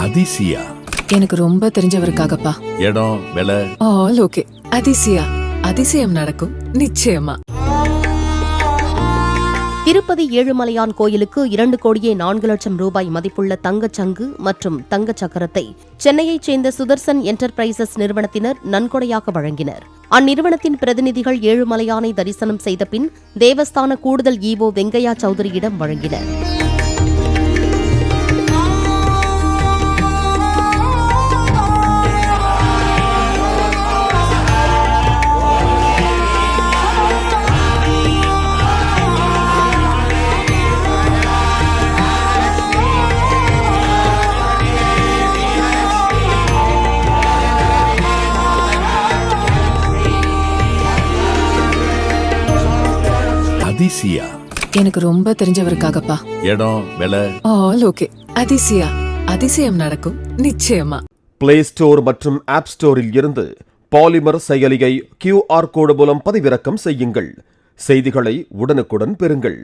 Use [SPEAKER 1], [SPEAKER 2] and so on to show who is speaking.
[SPEAKER 1] அதிசயா
[SPEAKER 2] எனக்கு ரொம்ப தெரிஞ்சவருக்காகப்பா.
[SPEAKER 1] இடம் விலை
[SPEAKER 2] ஆல் ஓகே. அதிசயா, அதிசயம் நடக்கும் நிச்சயமா.
[SPEAKER 3] திருப்பதி ஏழுமலையான் கோயிலுக்கு 2,04,00,000 ரூபாய் மதிப்புள்ள தங்கச்சங்கு மற்றும் தங்கச் சக்கரத்தை சென்னையைச் சேர்ந்த சுதர்சன் என்டர்பிரைசஸ் நிறுவனத்தினர் நன்கொடையாக வழங்கினர். அந்நிறுவனத்தின் பிரதிநிதிகள் ஏழுமலையானை தரிசனம் செய்த பின் தேவஸ்தான கூடுதல் ஈவோ வெங்கையா சௌத்ரியிடம் வழங்கினர்.
[SPEAKER 1] அதிசயா
[SPEAKER 2] எனக்கு ரொம்ப தெரிஞ்சவருக்காகப்பா.
[SPEAKER 1] இடம் விலை
[SPEAKER 2] ஆல் ஓகே. அதிசயா, அதிசயம் நடக்கும் நிச்சயமா.
[SPEAKER 4] பிளே ஸ்டோர் மற்றும் ஆப் ஸ்டோரில் இருந்து பாலிமர் செயலியை QR கோடு மூலம் பதிவிறக்கம் செய்யுங்கள். செய்திகளை உடனுக்குடன் பெறுங்கள்.